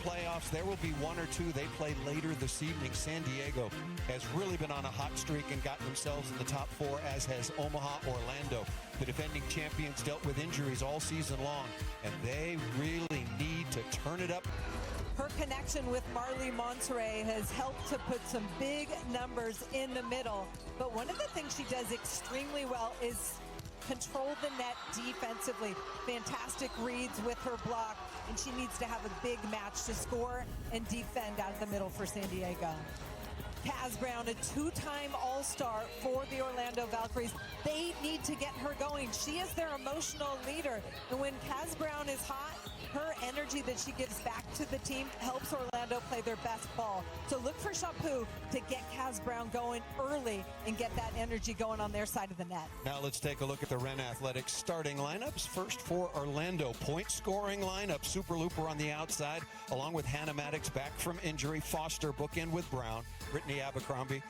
playoffs. There will be one or two they play later this evening. San Diego has really been on a hot streak and gotten themselves in the top four, as has Omaha, Orlando. The defending champions dealt with injuries all season long, and they really need to turn it up. Her connection with Marley Monterey has helped to put some big numbers in the middle. But one of the things she does extremely well is control the net defensively. Fantastic reads with her block, and she needs to have a big match to score and defend out of the middle for San Diego. Kaz Brown, a two-time All-Star for the Orlando Valkyries. They need to get her going. She is their emotional leader. And when Kaz Brown is hot, her energy that she gives back to the team helps Orlando play their best ball. So look for Shampoo to get Kaz Brown going early and get that energy going on their side of the net. Now let's take a look at the Ren Athletics starting lineups. First for Orlando, point scoring lineup. Super Looper on the outside, along with Hannah Maddox back from injury. Foster bookend with Brown. Brittany Abercrombie.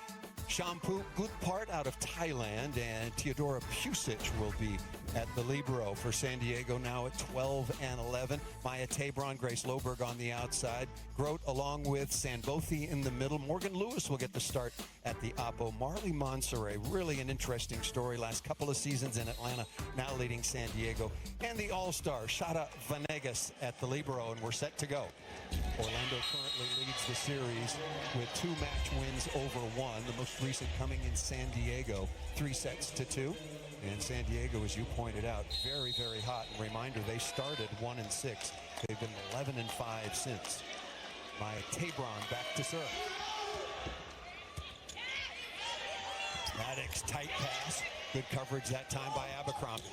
Shampoo, good part out of Thailand, and Teodora Pusic will be at the libero for San Diego now at 12 and 11. Maya Tabron, Grace Loberg on the outside. Grote along with Sanbothi in the middle. Morgan Lewis will get the start at the oppo. Marley Monserrat, really an interesting story. Last couple of seasons in Atlanta, now leading San Diego. And the all-star, Shada Vanegas at the libero, and we're set to go. Orlando currently leads the series with 2 match wins over 1. The most recent coming in San Diego, 3-2. And San Diego, as you pointed out, very, very hot. And reminder, they started 1-6. They've been 11-5 since. Maya Tabron back to serve. Maddox, tight pass. Good coverage that time by Abercrombie.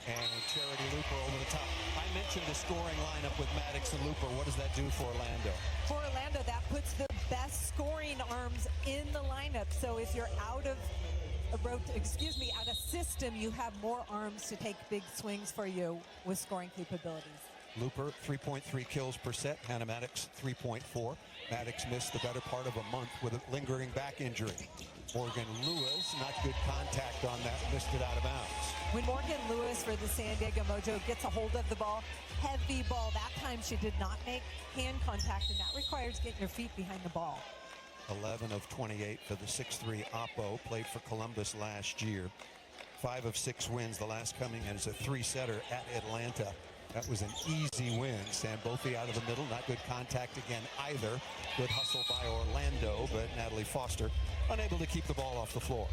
And Charity Looper over the top. I mentioned the scoring lineup with Maddox and Looper. What does that do for Orlando? For Orlando, that puts the best scoring arms in the lineup. So if you're out of out of system, you have more arms to take big swings for you with scoring capabilities. Looper, 3.3 kills per set. Hannah Maddox, 3.4. Maddox missed the better part of a month with a lingering back injury. Morgan Lewis, not good contact on that, missed it out of bounds. When Morgan Lewis for the San Diego Mojo gets a hold of the ball, heavy ball, that time she did not make hand contact, and that requires getting your feet behind the ball. 11 of 28 for the 6'3 Oppo, played for Columbus last year. 5 of 6 wins, the last coming as a 3-setter at Atlanta. That was an easy win. Sanbothi out of the middle, not good contact again either. Good hustle by Orlando, but Natalie Foster unable to keep the ball off the floor.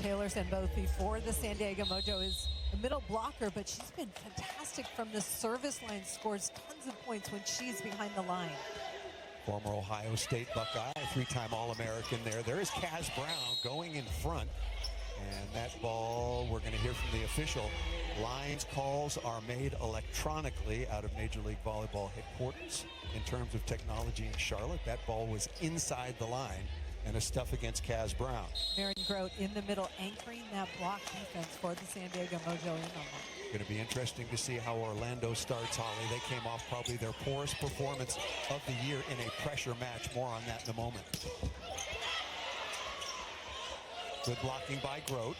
Taylor Sanbothi for the San Diego Mojo is a middle blocker, but she's been fantastic from the service line, scores tons of points when she's behind the line. Former Ohio State Buckeye, 3-time All-American there. There is Kaz Brown going in front. And that ball, we're going to hear from the official. Lines calls are made electronically out of Major League Volleyball headquarters. In terms of technology in Charlotte, that ball was inside the line, and a stuff against Kaz Brown. Marion Grote in the middle, anchoring that block defense for the San Diego Mojo in Omaha. Going to be interesting to see how Orlando starts, Holly. They came off probably their poorest performance of the year in a pressure match. More on that in a moment. Good blocking by Grote.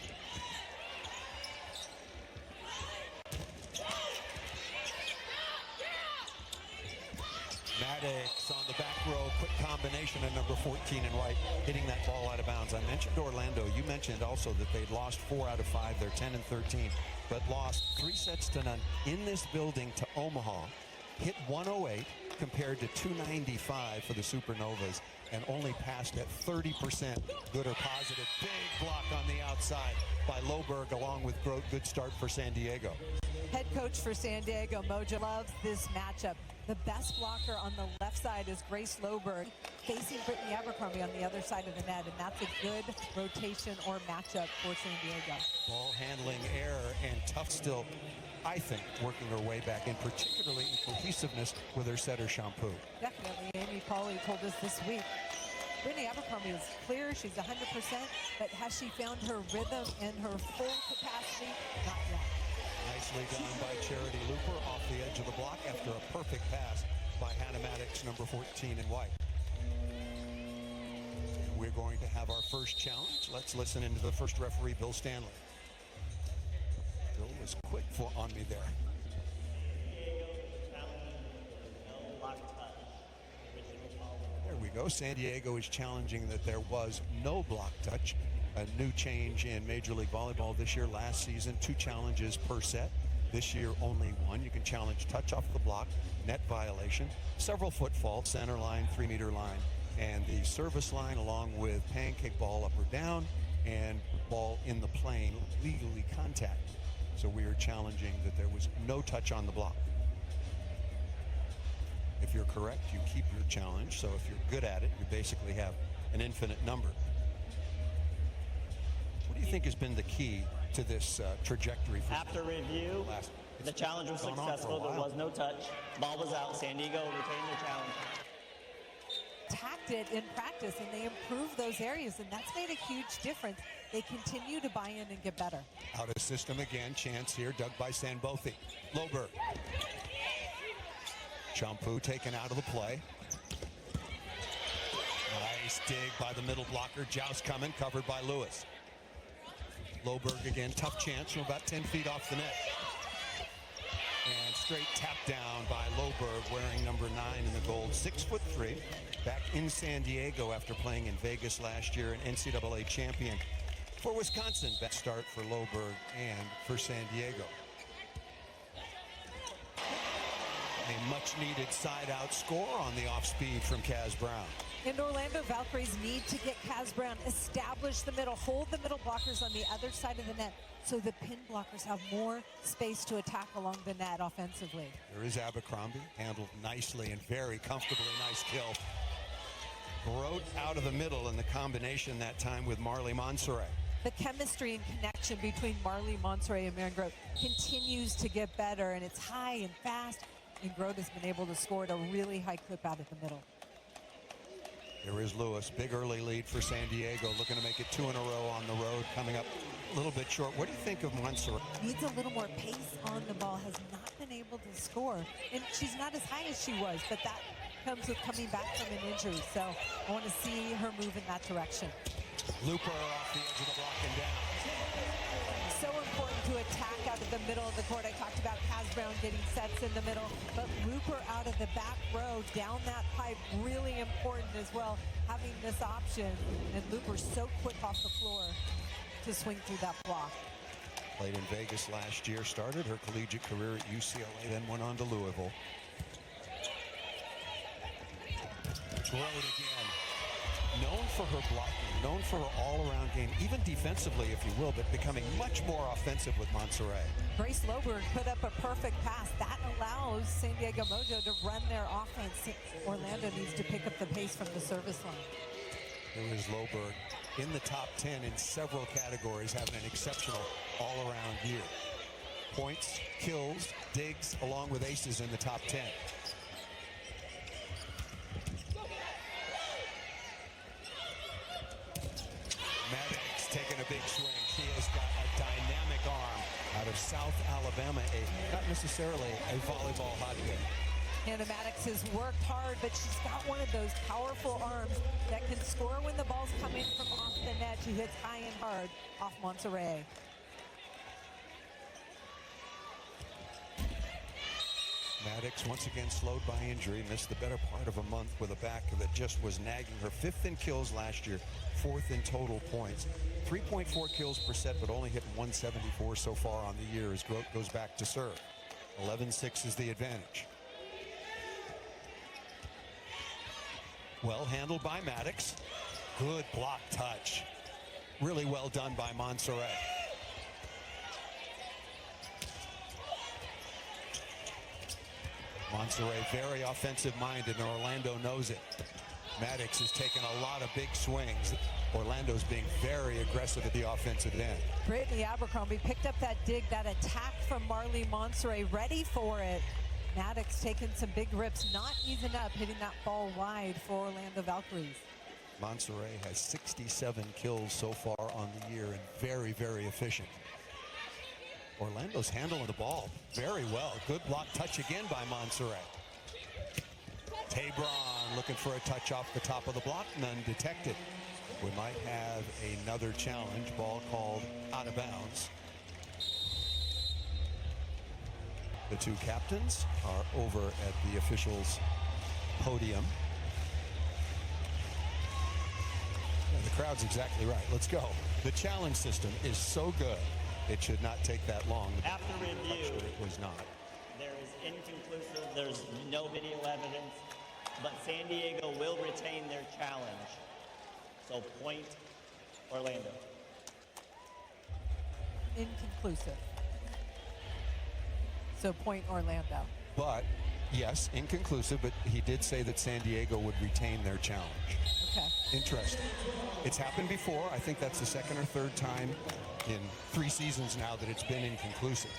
Maddox on the back row, quick combination of number 14 and White, hitting that ball out of bounds. I mentioned Orlando. You mentioned also that they'd lost 4 out of 5. They're 10-13, but lost 3-0 in this building to Omaha. Hit 108 compared to 295 for the Supernovas, and only passed at 30% good or positive. Big block on the outside by Loberg along with Grote. Good start for San Diego. Head coach for San Diego Mojo loves this matchup. The best blocker on the left side is Grace Loberg, facing Brittany Abercrombie on the other side of the net, and that's a good rotation or matchup for San Diego. Ball handling error, and tough still, I think, working her way back in, particularly in cohesiveness with her setter Shampoo. Definitely. Amy Pauley told us this week, Brittany Abercrombie is clear, she's 100%, but has she found her rhythm and her full capacity? Not yet. Nicely done by Charity Looper off the edge of the block after a perfect pass by Hannah Maddox, number 14 in white. We're going to have our first challenge. Let's listen into the first referee, Bill Stanley. Bill was quick on me there. There we go. San Diego is challenging that there was no block touch. A new change in Major League Volleyball this year. Last season, 2 challenges per set. This year, only 1. You can challenge touch off the block, net violation, several foot faults, center line, 3-meter line, and the service line, along with pancake ball up or down and ball in the plane, legally contact. So we are challenging that there was no touch on the block. If you're correct, you keep your challenge. So if you're good at it, you basically have an infinite number. What do you think has been the key to this trajectory? After review, the challenge was successful. There was no touch. Ball was out. San Diego retained their challenge. Attacked it in practice, and they improved those areas, and that's made a huge difference. They continue to buy in and get better. Out of system again. Chance here, dug by Sanbothi. Loberg. Champu taken out of the play. Nice dig by the middle blocker. Joust coming, covered by Lewis. Loberg again, tough chance from about 10 feet off the net. And straight tap down by Loberg, wearing number 9 in the gold. 6'3", back in San Diego after playing in Vegas last year, an NCAA champion for Wisconsin. Best start for Loberg and for San Diego. A much-needed side-out score on the off-speed from Kaz Brown. And Orlando Valkyries need to get Kaz Brown, establish the middle, hold the middle blockers on the other side of the net so the pin blockers have more space to attack along the net offensively. There is Abercrombie, handled nicely and very comfortably. Nice kill. Grote out of the middle in the combination that time with Marley Monserrat. The chemistry and connection between Marley Monserrat and Maren Grote continues to get better, and it's high and fast, and Grote has been able to score at a really high clip out of the middle. There is Lewis, big early lead for San Diego, looking to make it 2 in a row on the road, coming up a little bit short. What do you think of Monserrat? Needs a little more pace on the ball, has not been able to score, and she's not as high as she was, but that comes with coming back from an injury, so I want to see her move in that direction. Looper off the edge of the block and down. So important to attack out of the middle of the court. I talked about Kaz Brown getting sets in the middle, but Looper out of the back row, down that pipe, really important as well, having this option. And Looper so quick off the floor to swing through that block. Played in Vegas last year, started her collegiate career at UCLA, then went on to Louisville. Grote again. Known for her blocking, known for her all-around game, even defensively, if you will, but becoming much more offensive with Monserrat. Grace Loberg put up a perfect pass. That allows San Diego Mojo to run their offense. Orlando needs to pick up the pace from the service line. There is Loberg in the top 10 in several categories, having an exceptional all-around year. Points, kills, digs, along with aces in the top 10. Maddox taking a big swing. She has got a dynamic arm out of South Alabama, not necessarily a volleyball hotbed. Hannah Maddox has worked hard, but she's got one of those powerful arms that can score when the ball's coming from off the net. She hits high and hard off Monserrat. Maddox once again slowed by injury, missed the better part of a month with a back that just was nagging her. 5th in kills last year, 4th in total points. 3.4 kills per set, but only hit 174 so far on the year as Grote goes back to serve. 11-6 is the advantage. Well handled by Maddox. Good block touch. Really well done by Monserrat. Monserrat very offensive-minded, and Orlando knows it. Maddox has taken a lot of big swings. Orlando's being very aggressive at the offensive end. Brittany Abercrombie picked up that dig, that attack from Marley Monserrat, ready for it. Maddox taking some big rips, not easing up, hitting that ball wide for Orlando Valkyries. Monserrat has 67 kills so far on the year and very, very efficient. Orlando's handling the ball very well. Good block touch again by Monserrat. Tabron looking for a touch off the top of the block, none detected. We might have another challenge, ball called out of bounds. The two captains are over at the officials' podium. Yeah, the crowd's exactly right. Let's go. The challenge system is so good, it should not take that long. After review, it was not. There is inconclusive. There's no video evidence, but San Diego will retain their challenge. So point Orlando. Inconclusive. So point Orlando. But, yes, inconclusive, but he did say that San Diego would retain their challenge. Okay. Interesting. It's happened before. I think that's the second or third time in 3 seasons now that it's been inconclusive.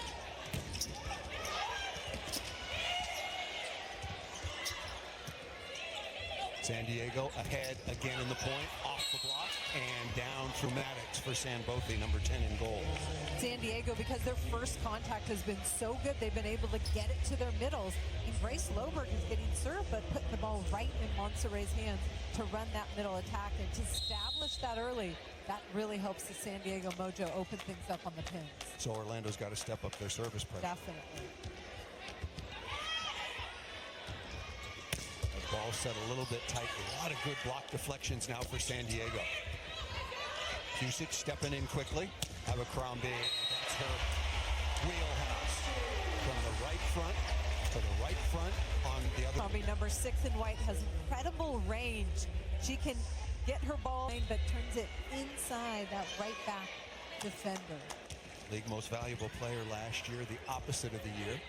San Diego ahead again in the point, off the block, and down through Maddox for San Bothi, number 10 in goal. San Diego, because their first contact has been so good, they've been able to get it to their middles. And Grace Loberg is getting served, but putting the ball right in Monserrat's hands to run that middle attack and to establish that early. That really helps the San Diego Mojo open things up on the pins. So Orlando's got to step up their service pressure. Definitely. Ball set a little bit tight. A lot of good block deflections now for San Diego. Cusick stepping in quickly. Abercrombie, that's her wheelhouse. From the right front to the right front on the other. Abercrombie, number 6 in white, has incredible range. She can get her ball in, but turns it inside that right back defender. League most valuable player last year, the opposite of the year.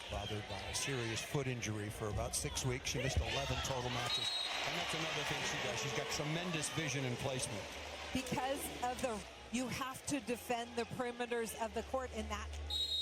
Bothered by a serious foot injury for about 6 weeks. She missed 11 total matches. And that's another thing she does. She's got tremendous vision and placement. Because of you have to defend the perimeters of the court, and that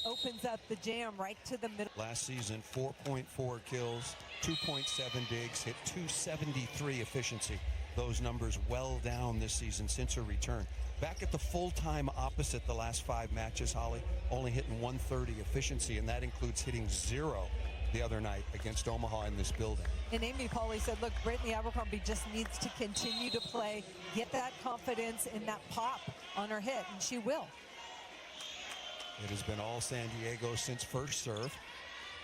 opens up the jam right to the middle. Last season, 4.4 kills, 2.7 digs, hit 273 efficiency. Those numbers well down this season since her return. Back at the full-time opposite the last 5 matches, Holly, only hitting 130 efficiency, and that includes hitting 0 the other night against Omaha in this building. And Amy Pauley said, look, Brittany Abercrombie just needs to continue to play, get that confidence and that pop on her hit, and she will. It has been all San Diego since first serve.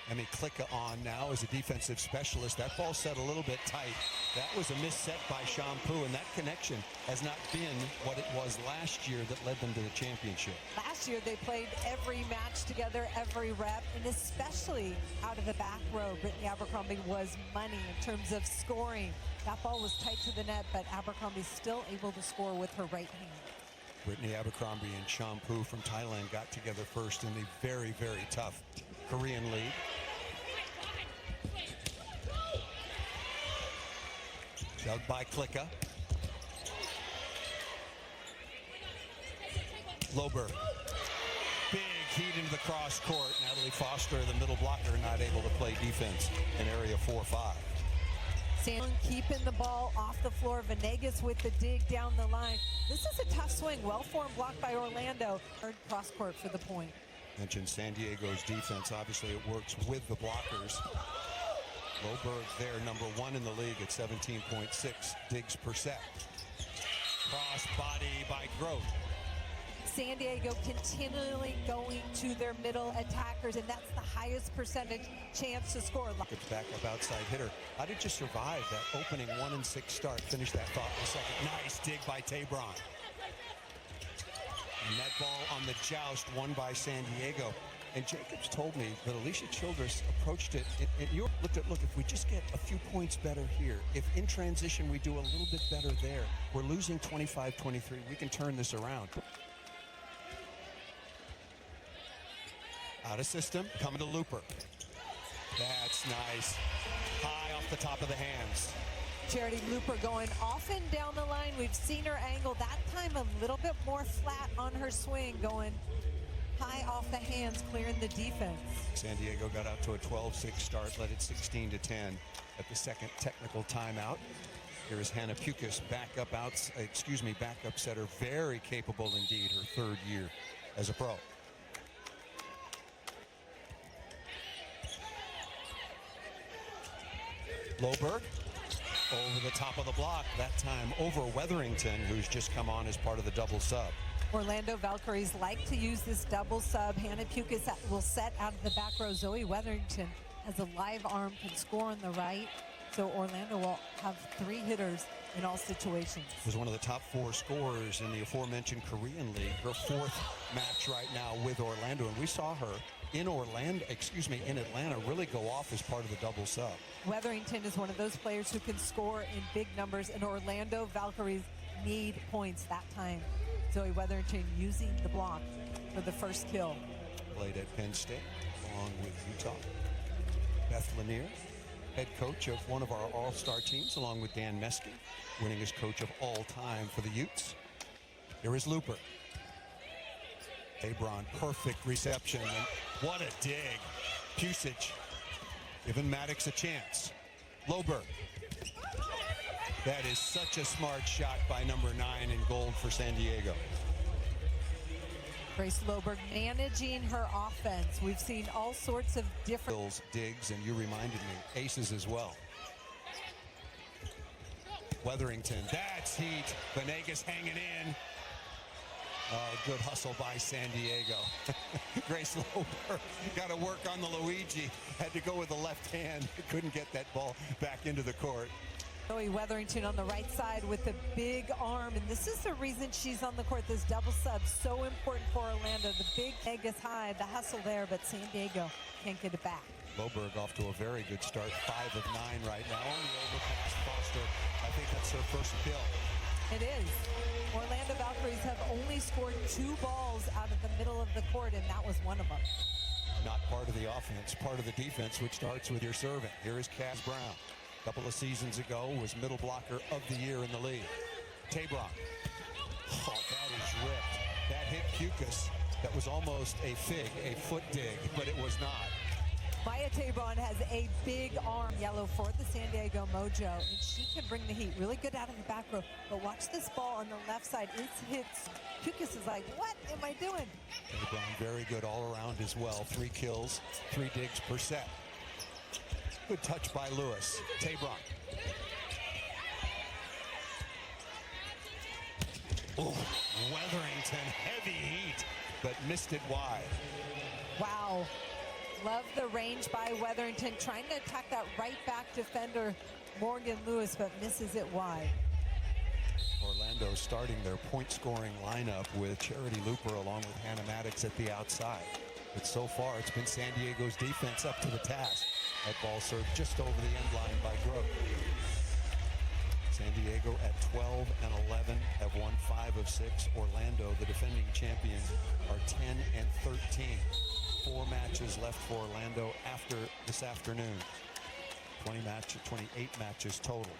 Emmy Klicka on now as a defensive specialist. That ball set a little bit tight. That was a miss set by Shampoo, and that connection has not been what it was last year that led them to the championship. Last year they played every match together, every rep, and especially out of the back row, Brittany Abercrombie was money in terms of scoring. That ball was tight to the net, but Abercrombie still able to score with her right hand. Brittany Abercrombie and Shampoo from Thailand got together first in the very, very tough Korean League. Dug by Klicka. Loberg. Big heat into the cross court. Natalie Foster, the middle blocker, not able to play defense in area 4-5. San keeping the ball off the floor. Venegas with the dig down the line. This is a tough swing. Well-formed block by Orlando. Third cross court for the point. Mentioned San Diego's defense. Obviously, it works with the blockers. Loberg there, number 1 in the league at 17.6 digs per set. Cross body by Grote. San Diego continually going to their middle attackers, and that's the highest percentage chance to score. It's back up outside hitter. How did you survive that opening 1-6 start? Finish that thought in a second. Nice dig by Tabron. And that ball on the joust won by San Diego. And Jacobs told me that Alicia Childress approached it. And you looked at, look, if we just get a few points better here, if in transition we do a little bit better there, we're losing 25-23. We can turn this around. Out of system, coming to Looper. That's nice. High off the top of the hands. Charity Looper going off and down the line. We've seen her angle that time a little bit more flat on her swing, going high off the hands, clearing the defense. San Diego got out to a 12-6 start, led it 16-10 at the second technical timeout. Here is Hannah Pukas, backup setter, very capable indeed, her 3rd year as a pro. Loberg over the top of the block, that time over Weatherington, who's just come on as part of the double sub. Orlando Valkyries like to use this double sub. Hannah Pukas will set out of the back row. Zoe Weatherington has a live arm, can score on the right. So Orlando will have 3 hitters in all situations. Was one of the top 4 scorers in the aforementioned Korean League. Her 4th match right now with Orlando, and we saw her in Atlanta really go off as part of the double sub. Weatherington is one of those players who can score in big numbers, and Orlando Valkyries need points that time. Zoe Weatherington using the block for the first kill. Played at Penn State along with Utah. Beth Lanier, head coach of one of our all-star teams, along with Dan Meske, winning as coach of all time for the Utes. Here is Looper. Abron, perfect reception, and what a dig. Pusic giving Maddox a chance. Lober. That is such a smart shot by number 9 in gold for San Diego. Grace Loberg managing her offense. We've seen all sorts of different digs, and you reminded me, aces as well. Weatherington, that's heat. Venegas hanging in. Oh, good hustle by San Diego. Grace Lober got to work on the Luigi. Had to go with the left hand. Couldn't get that ball back into the court. Zoe Weatherington on the right side with the big arm, and this is the reason she's on the court. This double sub, so important for Orlando. The big Vegas high, the hustle there, but San Diego can't get it back. Loberg off to a very good start, 5 of 9 right now on the overpass. Foster, I think that's her first kill. It is. Orlando Valkyries have only scored 2 balls out of the middle of the court, and that was one of them. Not part of the offense, part of the defense, which starts with your serving. Here is Cass Brown. A couple of seasons ago was middle blocker of the year in the league. Tabron. Oh, that is ripped. That hit Pukas. That was almost a fig, a foot dig, but it was not. Maya Tabron has a big arm, yellow for the San Diego Mojo, and she can bring the heat. Really good out of the back row. But watch this ball on the left side. It hits. Pukas is like, what am I doing? Tabron very good all around as well. 3 kills, 3 digs per set. Good touch by Lewis. Tabron. Oh, Weatherington, heavy heat, but missed it wide. Wow. Love the range by Weatherington, trying to attack that right back defender, Morgan Lewis, but misses it wide. Orlando starting their point-scoring lineup with Charity Looper along with Hannah Maddox at the outside. But so far, it's been San Diego's defense up to the task. That ball served just over the end line by Grote. San Diego at 12 and 11 have won 5 of 6. Orlando, the defending champions, are 10 and 13. 4 matches left for Orlando after this afternoon. 28 matches total.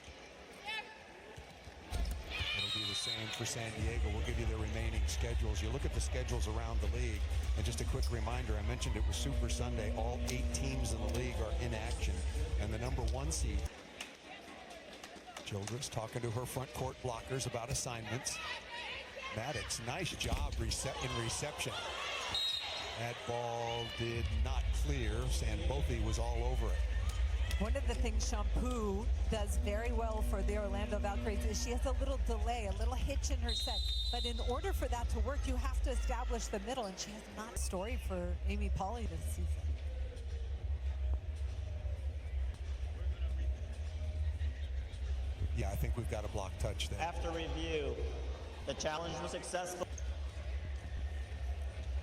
It'll be the same for San Diego. We'll give you the remaining schedules. You look at the schedules around the league, and just a quick reminder, I mentioned it was Super Sunday. All 8 teams in the league are in action, and the number 1 seed, Childress, talking to her front court blockers about assignments. Maddox, nice job in reception. That ball did not clear. Sandbothi was all over it. One of the things Shampoo does very well for the Orlando Valkyries is she has a little delay, a little hitch in her set. But in order for that to work, you have to establish the middle, and she has not a story for Amy Pauley this season. Yeah, I think we've got a block touch there. After review, the challenge was successful.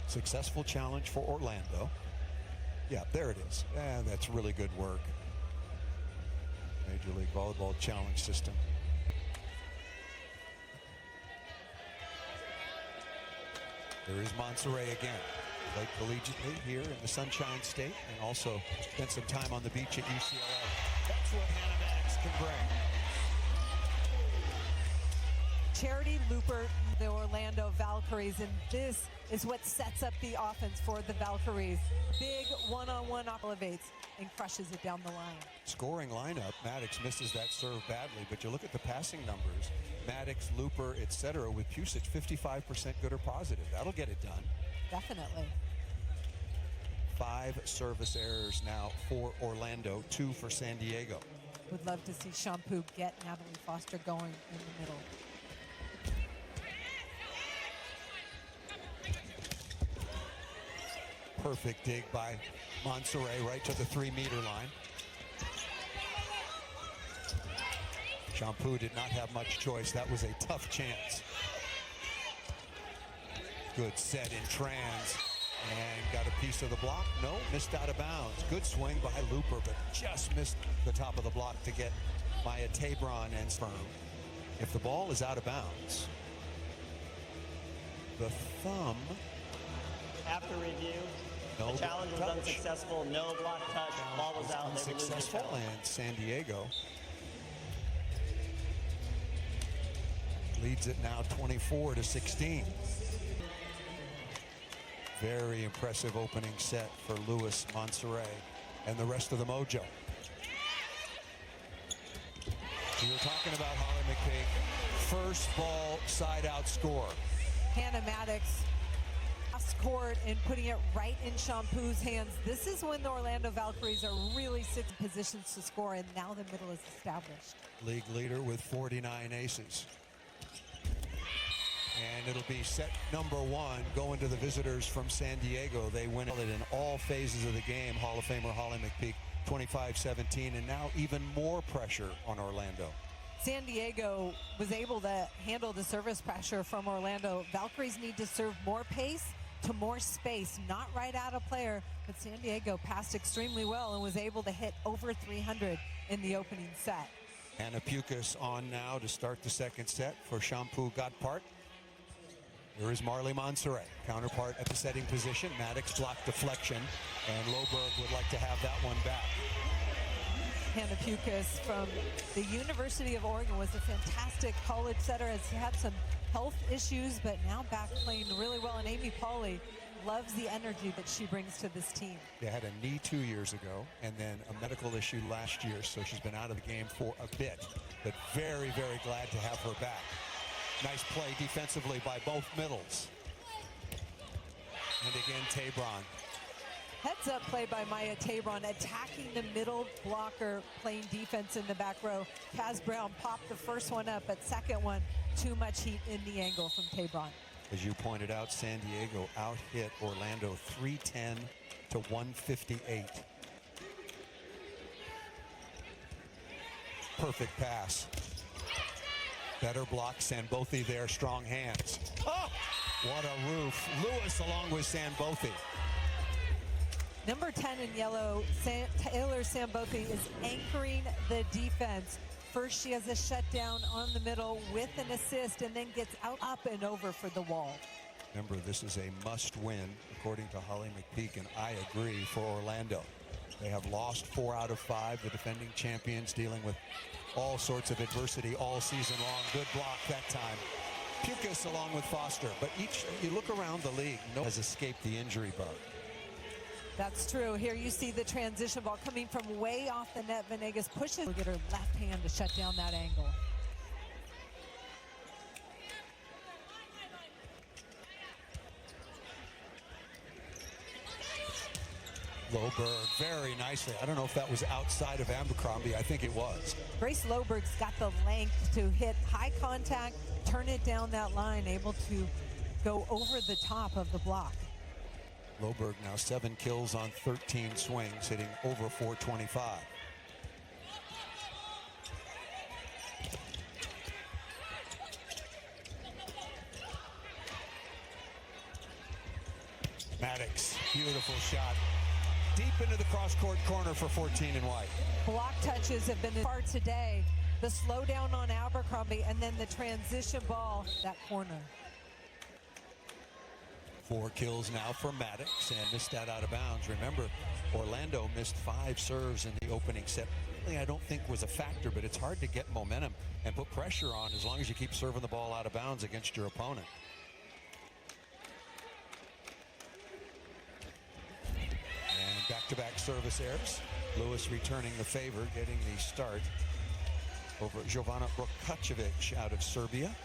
Successful challenge for Orlando. Yeah, there it is. That's really good work. Major League Volleyball challenge system. There is Monterey again. Played collegiately here in the Sunshine State and also spent some time on the beach at UCLA. That's what Hannah Maddox can bring. Charity Looper, the Orlando Valkyries, and this is what sets up the offense for the Valkyries. Big one-on-one elevates and crushes it down the line. Scoring lineup, Maddox misses that serve badly, but you look at the passing numbers, Maddox, Looper, etc. with Pusic, 55% good or positive. That'll get it done. Definitely. 5 service errors now for Orlando, 2 for San Diego. Would love to see Shampoo get Natalie Foster going in the middle. Perfect dig by Monserrat right to the 3-meter line. Chompu did not have much choice. That was a tough chance. Good set in trans and got a piece of the block. No, missed out of bounds. Good swing by Looper, but just missed the top of the block to get Maya Tabron and firm. If the ball is out of bounds, the thumb. After review, No the challenge was touch. unsuccessful. No block touch. Ball was out. They would lose the Unsuccessful, challenge. and San Diego leads it now 24-16. Very impressive opening set for Luis Monserrat and the rest of the Mojo. We were talking about Holly McPeak. First ball side out score. Hannah Maddox cross court and putting it right in Champu's hands. This is when the Orlando Valkyries are really sitting positions to score, and now the middle is established. League leader with 49 aces. And it'll be set number 1 going to the visitors from San Diego. They win it in all phases of the game. Hall of Famer Holly McPeak, 25-17, and now even more pressure on Orlando. San Diego was able to handle the service pressure from Orlando. Valkyries need to serve more pace to more space, not right out of player, but San Diego passed extremely well and was able to hit over 300 in the opening set. Anna Pukas on now to start the second set for Champu Godpart. Here is Marley Monserrat, counterpart at the setting position. Maddox block deflection, and Loberg would like to have that one back. Hannah Pukas from the University of Oregon was a fantastic college setter, has had some health issues, but now back playing really well. And Amy Pauley loves the energy that she brings to this team. They had a knee 2 years ago and then a medical issue last year, so she's been out of the game for a bit, but very, very glad to have her back. Nice play defensively by both middles. And again, Tabron. Heads up play by Maya Tabron, attacking the middle blocker, playing defense in the back row. Kaz Brown popped the first one up, but second one, too much heat in the angle from Tabron. As you pointed out, San Diego out-hit Orlando 310 to 158. Perfect pass. Better block, Sambothy there, strong hands. Oh, what a roof. Lewis along with Sambothy. Number 10 in yellow, Taylor Sambothy is anchoring the defense. First, she has a shutdown on the middle with an assist and then gets out, up, and over for the wall. Remember, this is a must-win, according to Holly McPeak, and I agree, for Orlando. They have lost 4 out of 5, the defending champions dealing with all sorts of adversity all season long. Good block that time. Pukas along with Foster, but you look around the league, no one has escaped the injury bug. That's true. Here you see the transition ball coming from way off the net. Venegas pushes, get her left hand to shut down that angle. Loberg very nicely. I don't know if that was outside of Abercrombie. I think it was. Grace Loberg's got the length to hit high contact, turn it down that line, able to go over the top of the block. Loberg now 7 kills on 13 swings, hitting over 425. Maddox, beautiful shot. Deep into the cross-court corner for 14 and white. Block touches have been part today. The slowdown on Abercrombie and then the transition ball, that corner. 4 kills now for Maddox and missed that out of bounds. Remember, Orlando missed 5 serves in the opening set. Really, I don't think was a factor, but it's hard to get momentum and put pressure on as long as you keep serving the ball out of bounds against your opponent. And back-to-back service errors. Lewis returning the favor, getting the start over Jovana Brokacevic out of Serbia.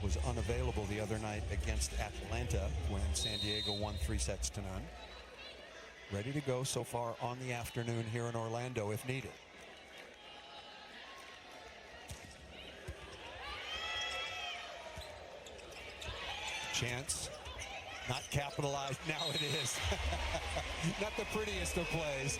Was unavailable the other night against Atlanta when San Diego won 3 sets to none. Ready to go so far on the afternoon here in Orlando if needed. Chance Not capitalized. Now it is. Not the prettiest of plays,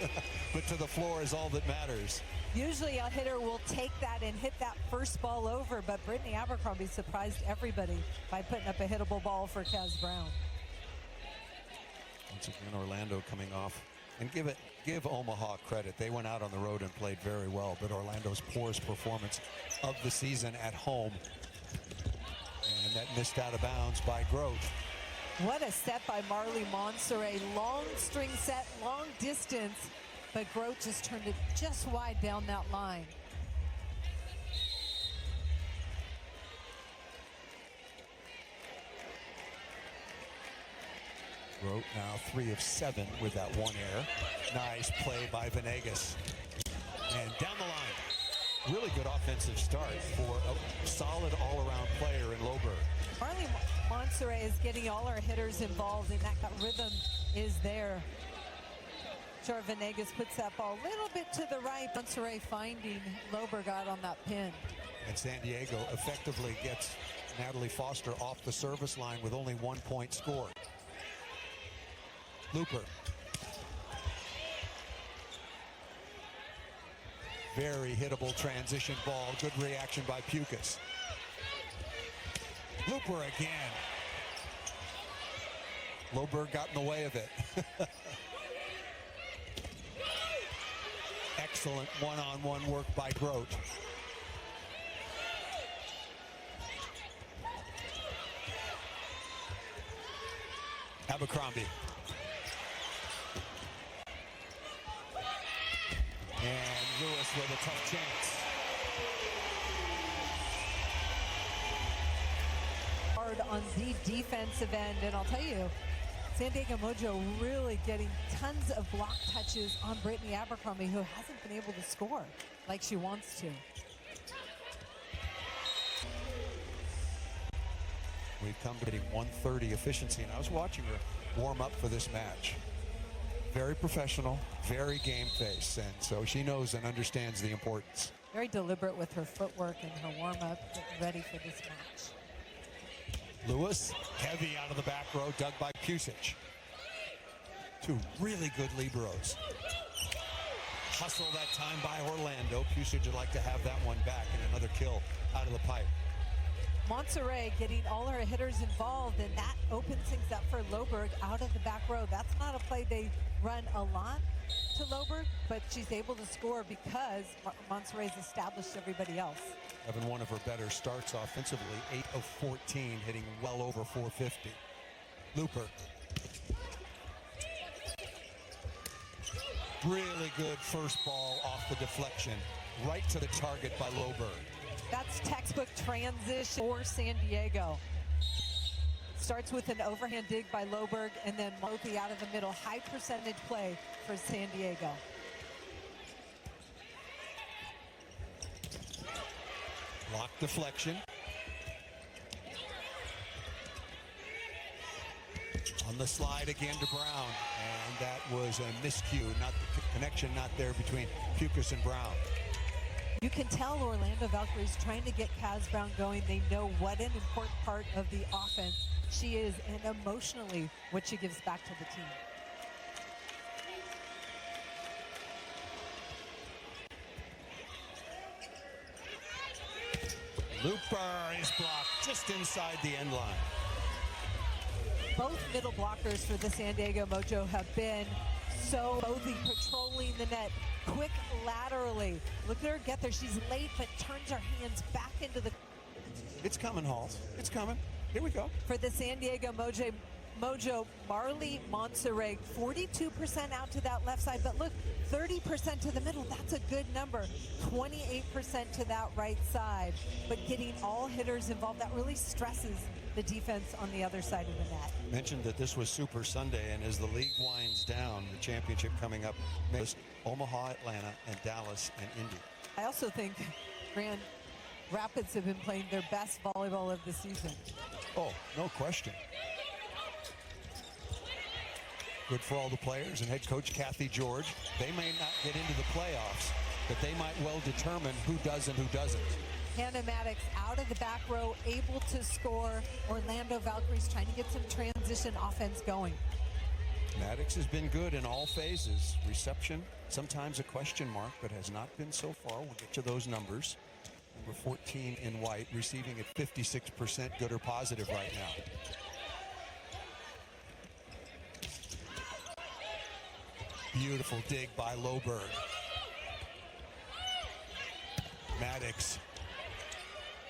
but to the floor is all that matters. Usually a hitter will take that and hit that first ball over, but Brittany Abercrombie surprised everybody by putting up a hittable ball for Kaz Brown. Once again, Orlando coming off. And give Omaha credit. They went out on the road and played very well, but Orlando's poorest performance of the season at home. And that missed out of bounds by Grote. What a set by Marley Monserrat. Long string set, long distance, but Grote just turned it just wide down that line. Grote now 3 of 7 with that one error. Nice play by Venegas. And down the line. Really good offensive start for a solid all-around player in Loberg. Marley Monserrat is getting all our hitters involved, and that rhythm is there. Sure, Venegas puts that ball a little bit to the right. Monserrat finding Loberg out on that pin. And San Diego effectively gets Natalie Foster off the service line with only 1 point scored. Looper. Very hittable transition ball. Good reaction by Pukas. Looper again. Loberg got in the way of it. Excellent one-on-one work by Grote. Abercrombie. And Lewis with a tough chance. Hard on the defensive end, and I'll tell you, San Diego Mojo really getting tons of block touches on Brittany Abercrombie, who hasn't been able to score like she wants to. We've come to hitting 130 efficiency, and I was watching her warm up for this match. Very professional, very game face, and so she knows and understands the importance. Very deliberate with her footwork and her warm-up, getting ready for this match. Lewis, heavy out of the back row, dug by Pusic. 2 really good liberos. Hustle that time by Orlando. Pusic would like to have that one back and another kill out of the pipe. Monserrat getting all her hitters involved, and that opens things up for Loberg out of the back row. That's not a play they run a lot to Loberg, but she's able to score because Monserrat's established everybody else. Having one of her better starts offensively, 8 of 14, hitting well over 450. Looper. Really good first ball off the deflection, right to the target by Loberg. That's textbook transition for San Diego. Starts with an overhand dig by Loberg, and then Mothi out of the middle. High percentage play for San Diego. Block deflection. On the slide again to Brown, and that was a miscue. Not the connection not there between Pukas and Brown. You can tell Orlando Valkyries trying to get Kaz Brown going. They know what an important part of the offense she is, and emotionally what she gives back to the team. Looper is blocked just inside the end line. Both middle blockers for the San Diego Mojo have been so Mothi patrolling the net, quick laterally. Look at her get there. She's late, but turns her hands back into the... It's coming, Halls. It's coming. Here we go. For the San Diego Mojo, Marley Monserrat, 42% out to that left side, but look, 30% to the middle. That's a good number. 28% to that right side, but getting all hitters involved, that really stresses the defense on the other side of the net. Mentioned that this was Super Sunday, and as the league winds down, the championship coming up, Omaha, Atlanta, and Dallas, and Indy. I also think Grand Rapids have been playing their best volleyball of the season. Oh, no question. Good for all the players and head coach Kathy George. They may not get into the playoffs, but they might well determine who does and who doesn't. Hannah Maddox out of the back row, able to score. Orlando Valkyries trying to get some transition transition offense going. Maddox has been good in all phases. Reception, sometimes a question mark, but has not been so far. We'll get to those numbers. Number 14 in white, receiving at 56% good or positive right now. Beautiful dig by Loberg. Maddox.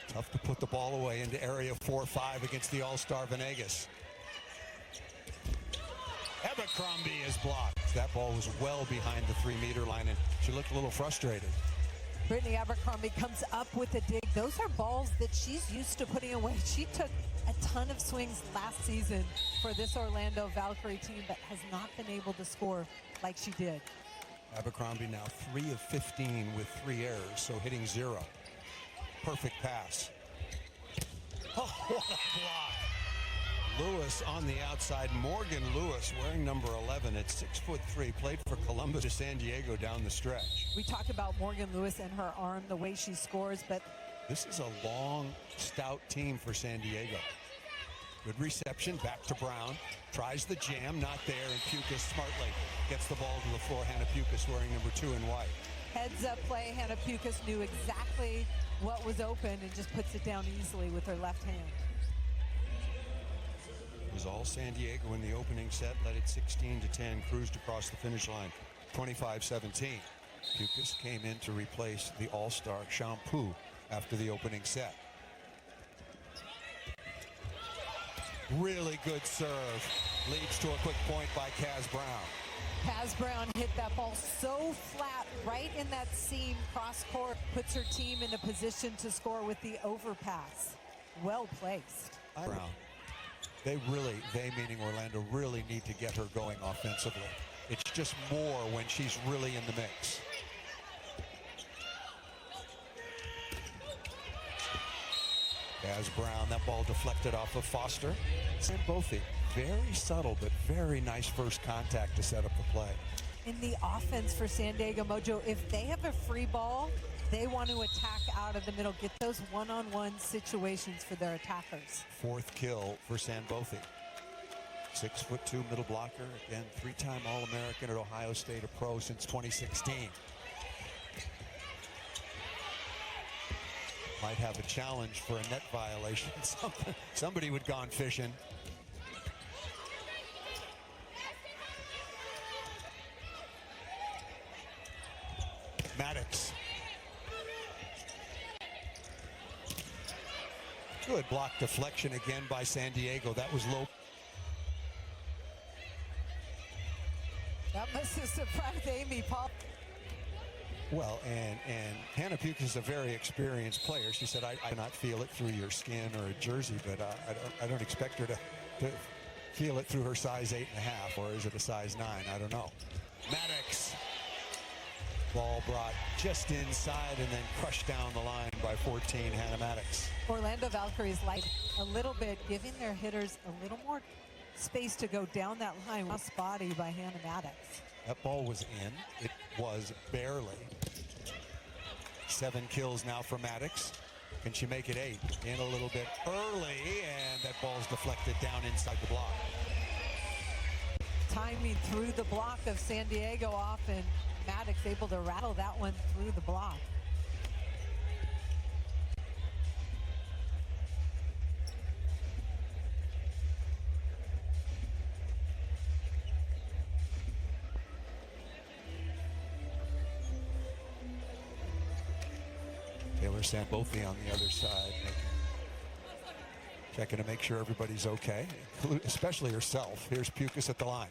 Tough to put the ball away into area 4-5 against the all-star Venegas. Abercrombie is blocked. That ball was well behind the 3-meter line, and she looked a little frustrated. Brittany Abercrombie comes up with a dig. Those are balls that she's used to putting away. She took a ton of swings last season for this Orlando Valkyrie team, but has not been able to score like she did. Abercrombie now 3 of 15 with 3 errors, so hitting 0. Perfect pass. Oh, what a block. Lewis on the outside. Morgan Lewis wearing number 11 at 6'3", played for Columbus to San Diego down the stretch. We talk about Morgan Lewis and her arm, the way she scores, but this is a long, stout team for San Diego. Good reception, back to Brown. Tries the jam, not there, and Pukas smartly gets the ball to the floor. Hannah Pukas wearing number 2 in white. Heads up play. Hannah Pukas knew exactly what was open and just puts it down easily with her left hand. It was all San Diego in the opening set, led it 16-10, cruised across the finish line, 25-17. Pukas came in to replace the all-star Shampoo after the opening set. Really good serve. Leads to a quick point by Kaz Brown. Kaz Brown hit that ball so flat right in that seam cross court, puts her team in a position to score with the overpass. Well placed. Brown. They meaning Orlando, really need to get her going offensively. It's just more when she's really in the mix. Kaz Brown, that ball deflected off of Foster. And both very subtle, but very nice first contact to set up the play. In the offense for San Diego Mojo, if they have a free ball, they want to attack out of the middle, get those one-on-one situations for their attackers. 4th kill for San Bothi. 6'2" middle blocker, again, 3-time All-American at Ohio State, a pro since 2016. Might have a challenge for a net violation. Somebody would gone fishing. Maddox. Good block deflection again by San Diego. That was low. That must have surprised Amy Paul. Well, and Hannah Pukas is a very experienced player. She said, I not feel it through your skin or a jersey, but I don't expect her to feel it through her size 8.5, or is it a size 9? I don't know. Maddox. Ball brought just inside and then crushed down the line by 14, Hannah Maddox. Orlando Valkyries like a little bit, giving their hitters a little more space to go down that line. Lost body by Hannah Maddox. That ball was in. It was barely. 7 kills now for Maddox. Can she make it 8? In a little bit early, and that ball's deflected down inside the block. Timing through the block of San Diego off, and Maddox able to rattle that one through the block. Taylor Sambothi on the other side, checking to make sure everybody's okay, especially herself. Here's Pukas at the line.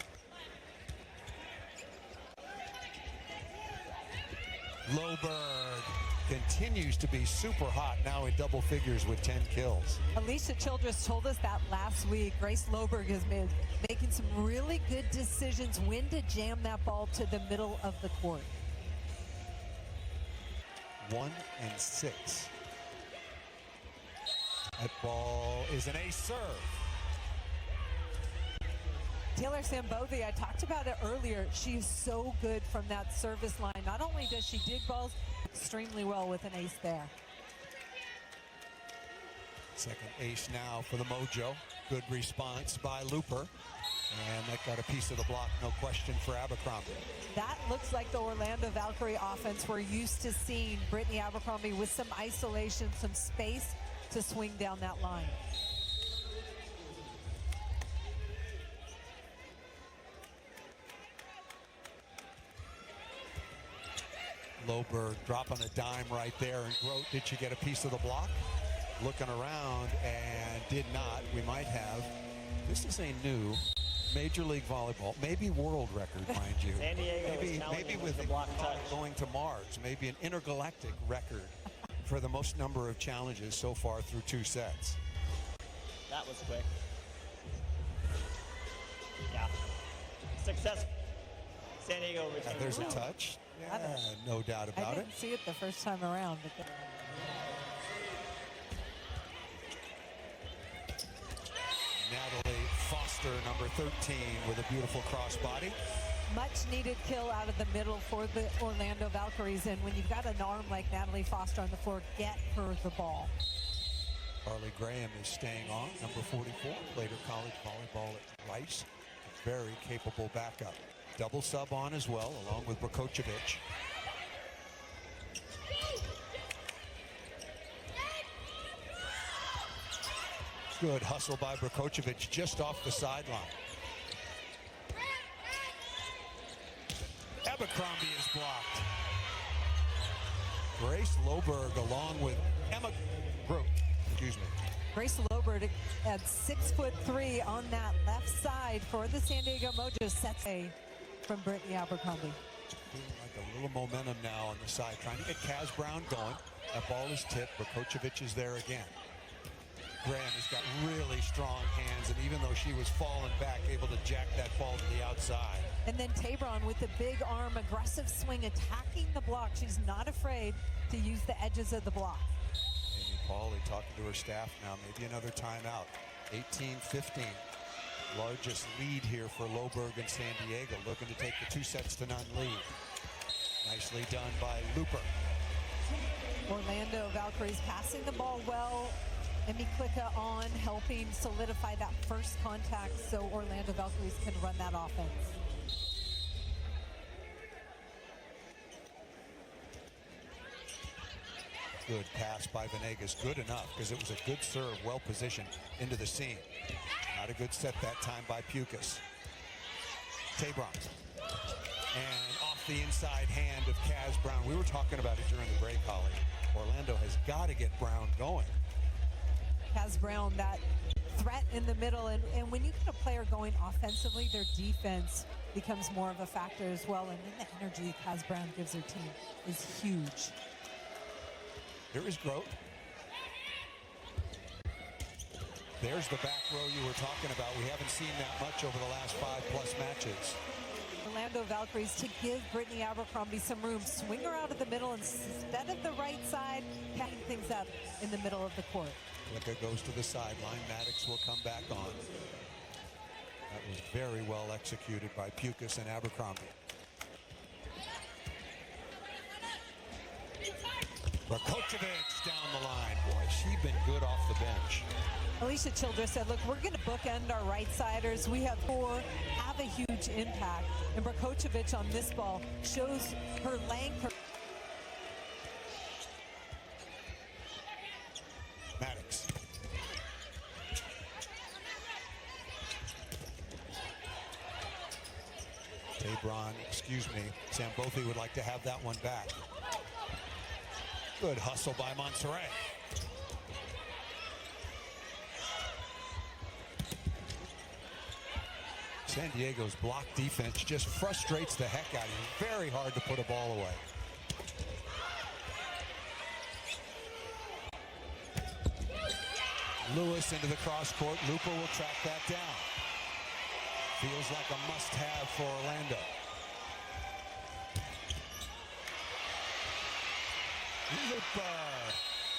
Loberg continues to be super hot, now in double figures with 10 kills. Alicia Childress told us that last week. Grace Loberg has been making some really good decisions when to jam that ball to the middle of the court. 1 and 6. That ball is an ace serve. Taylor Sambothi, I talked about it earlier. She's so good from that service line. Not only does she dig balls extremely well with an ace there. Second ace now for the Mojo. Good response by Looper. And that got a piece of the block, no question, for Abercrombie. That looks like the Orlando Valkyrie offense. We're used to seeing Brittany Abercrombie with some isolation, some space to swing down that line. Loberg dropping a dime right there. And Grote, did she get a piece of the block? Looking around and did not. We might have. This is a new Major League Volleyball, maybe world record, mind you. San Diego maybe with the block touch going to Mars, maybe an intergalactic record for the most number of challenges so far through 2 sets. That was quick. Yeah. Success. San Diego returned. There's a touch. Yeah, no doubt about it. I didn't see it the first time around. But Natalie Foster, number 13, with a beautiful crossbody. much needed kill out of the middle for the Orlando Valkyries. And when you've got an arm like Natalie Foster on the floor, get her the ball. Carly Graham is staying on, number 44, played her college volleyball at Rice. Very capable backup. Double sub on as well, along with Brakocevic. Good hustle by Brakocevic just off the sideline. Abercrombie is blocked. Grace Loberg along with Emma Grote. Excuse me. Grace Loberg at 6'3" on that left side for the San Diego Mojo. Sets a from Brittany Abercrombie. Feeling like a little momentum now on the side, trying to get Kaz Brown going. That ball is tipped. Brakocevic is there again. Graham has got really strong hands, and even though she was falling back, able to jack that ball to the outside. And then Tabron with the big arm, aggressive swing, attacking the block. She's not afraid to use the edges of the block. Amy Pauley talking to her staff now. Maybe another timeout. 18-15. Largest lead here for Loberg and San Diego, looking to take the 2-0 lead. Nicely done by Looper. Orlando Valkyries passing the ball well. Emmy Klicka on, helping solidify that first contact so Orlando Valkyries can run that offense. Good pass by Venegas, good enough because it was a good serve, well positioned into the seam. Not a good set that time by Pukas. Tabron. And off the inside hand of Kaz Brown. We were talking about it during the break, Holly. Orlando has got to get Brown going. Kaz Brown, that threat in the middle, and when you get a player going offensively, their defense becomes more of a factor as well, and then the energy Kaz Brown gives her team is huge. Here is Grote. There's the back row you were talking about. We haven't seen that much over the last 5+ matches. Orlando Valkyries to give Brittany Abercrombie some room. Swing her out of the middle instead of the right side, packing things up in the middle of the court. Klicka goes to the sideline. Maddox will come back on. That was very well executed by Pukas and Abercrombie. Brakocevic down the line. Boy, she's been good off the bench. Alicia Childress said, look, we're going to bookend our right-siders. We have 4, have a huge impact. And Brakocevic on this ball shows her length. Maddox. Tabron, excuse me, Sambothi would like to have that one back. Good hustle by Monterrey. San Diego's block defense just frustrates the heck out of you. Very hard to put a ball away. Lewis into the cross court. Looper will track that down. Feels like a must-have for Orlando. Looper.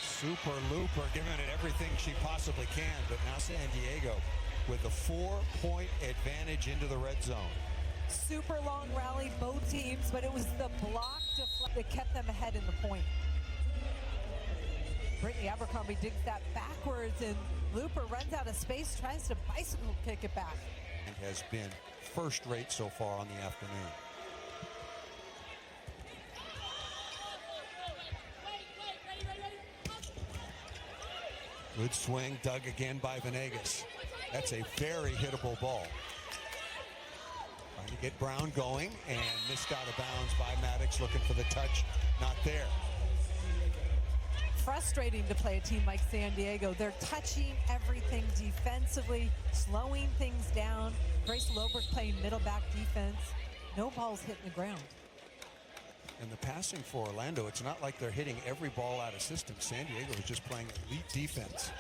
Super Looper giving it everything she possibly can, but now San Diego with a 4-point advantage into the red zone. Super long rally, both teams, but it was the block that kept them ahead in the point. Brittany Abercrombie digs that backwards, and Looper runs out of space, tries to bicycle kick it back. And has been first rate so far on the afternoon. Good swing, dug again by Venegas. That's a very hittable ball. Trying to get Brown going and missed out of bounds by Maddox, looking for the touch, not there. Frustrating to play a team like San Diego. They're touching everything defensively, slowing things down. Grace Loberg playing middle back defense. No balls hitting the ground. And the passing for Orlando, it's not like they're hitting every ball out of system. San Diego is just playing elite defense.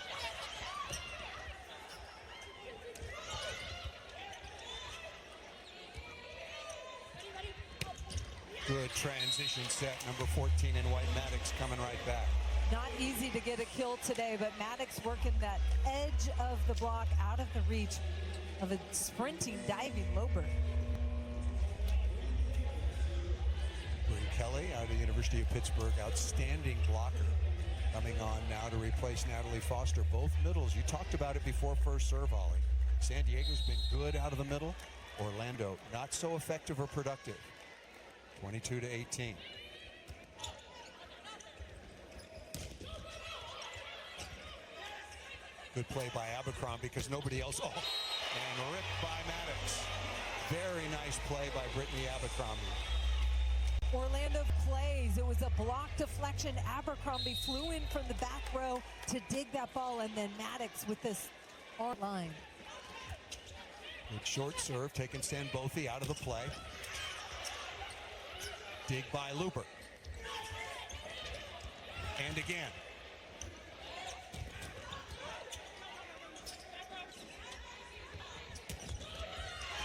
Good transition set. Number 14 in white, Maddox coming right back. Not easy to get a kill today, but Maddox working that edge of the block out of the reach of a sprinting, diving Loberg. Bree Kelly out of the University of Pittsburgh, outstanding blocker, coming on now to replace Natalie Foster. Both middles, you talked about it before first serve, Ollie. San Diego's been good out of the middle. Orlando, not so effective or productive. 22-18. Good play by Abercrombie because nobody else. Oh, and ripped by Maddox. Very nice play by Brittany Abercrombie. Orlando plays. It was a block deflection. Abercrombie flew in from the back row to dig that ball, and then Maddox with this on line. Good short serve, taking Sambothy out of the play. Dig by Looper. And again.